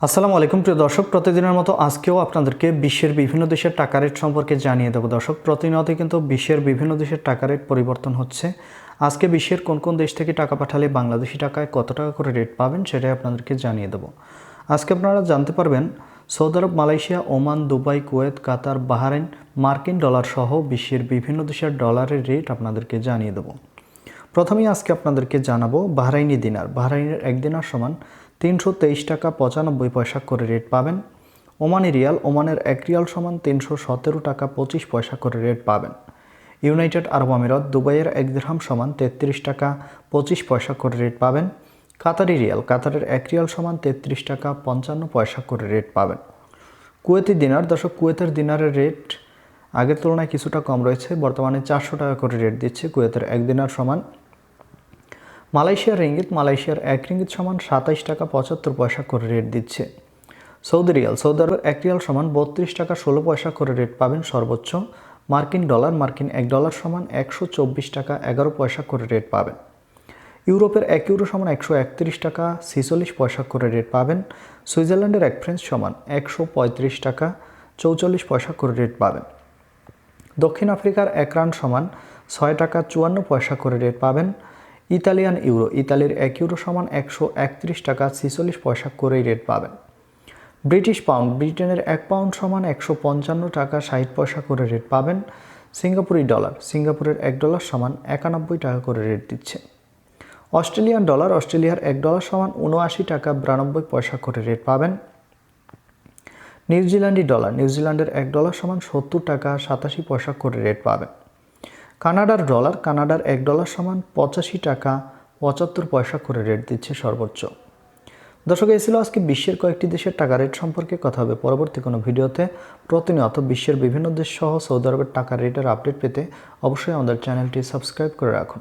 আসসালামু আলাইকুম প্রিয় দর্শক, প্রতিদিনের মতো আজকেও আপনাদেরকে বিশ্বের বিভিন্ন দেশের টাকা রেট সম্পর্কে জানিয়ে দেবো। দর্শক, প্রতিনিয়তই কিন্তু বিশ্বের বিভিন্ন দেশের টাকা রেট পরিবর্তন হচ্ছে। আজকে বিশ্বের কোন কোন দেশ থেকে টাকা পাঠালে বাংলাদেশি টাকায় কত টাকা করে রেট পাবেন সেটাই আপনাদেরকে জানিয়ে দেবো। আজকে আপনারা জানতে পারবেন সৌদি আরব, মালয়েশিয়া, ওমান, দুবাই, কুয়েত, কাতার, বাহরাইন, মার্কিন ডলার সহ বিশ্বের বিভিন্ন দেশের ডলারের রেট আপনাদেরকে জানিয়ে দেবো। প্রথমেই আজকে আপনাদেরকে জানাবো বাহরাইনি দিনার। বাহরাইনের এক দিনার সমান 323 টাকা 95 পয়সা করে রেট পাবেন। ওমানি রিয়াল, ওমানের এক রিয়াল সমান 317 টাকা 25 পয়সা করে রেট পাবেন। ইউনাইটেড আরব আমিরাত, দুবাইয়ের এক দিরহাম সমান 33 টাকা 25 পয়সা করে রেট পাবেন। কাতারি রিয়াল, কাতারের এক রিয়াল সমান 33 টাকা 55 পয়সা করে রেট পাবেন। কুয়েতি দিনার। দর্শক, কুয়েতের দিনারের রেট আগের তুলনায় কিছুটা কম রয়েছে, বর্তমানে 400 টাকা করে রেট দিচ্ছে কুয়েতের এক দিনার সমান। মালয়েশিয়ার রিঙ্গিত, মালয়েশিয়ার এক রিঙ্গিত সমান 27 টাকা 75 পয়সা করে রেট দিচ্ছে। সৌদি রিয়াল, সৌদি আরবের এক রিয়াল সমান 32 টাকা 16 পয়সা করে রেট পাবেন সর্বোচ্চ। মার্কিন ডলার, মার্কিন এক ডলার সমান 124 টাকা 11 পয়সা করে রেট পাবেন। ইউরোপের এক ইউরো সমান 131 টাকা 46 পয়সা করে রেট পাবেন। সুইজারল্যান্ডের এক ফ্রেঞ্চ সমান 135 টাকা 44 পয়সা করে রেট পাবেন। দক্ষিণ আফ্রিকার এক রান সমান 6 টাকা 54 পয়সা করে রেট পাবেন। ইতালিয়ান ইউরো, ইতালির এক ইউরো সমান 131 টাকা 46 পয়সা করেই রেট পাবেন। ব্রিটিশ পাউন্ড, ব্রিটেনের এক পাউন্ড সমান 155 টাকা 60 পয়সা করে রেট পাবেন। সিঙ্গাপুরি ডলার, সিঙ্গাপুরের এক ডলার সমান 91 টাকা করে রেট দিচ্ছে। অস্ট্রেলিয়ান ডলার, অস্ট্রেলিয়ার এক ডলার সমান 79 টাকা 92 পয়সা করে রেট পাবেন। নিউজিল্যান্ডি ডলার, নিউজিল্যান্ডের এক ডলার সমান 70 টাকা 87 পয়সা করে রেট পাবেন। কানাডার ডলার, কানাডার এক ডলার সমান 85 টাকা 75 পয়সা করে রেট দিচ্ছে সর্বোচ্চ। দর্শক, এই ছিল আজকে বিশ্বের কয়েকটি দেশের টাকা রেট সম্পর্কে। কথা হবে পরবর্তী কোনো ভিডিওতে। প্রতিনিয়ত বিশ্বের বিভিন্ন দেশ সহ সৌদি আরবের টাকা রেটের আপডেট পেতে অবশ্যই আমাদের চ্যানেলটি সাবস্ক্রাইব করে রাখুন।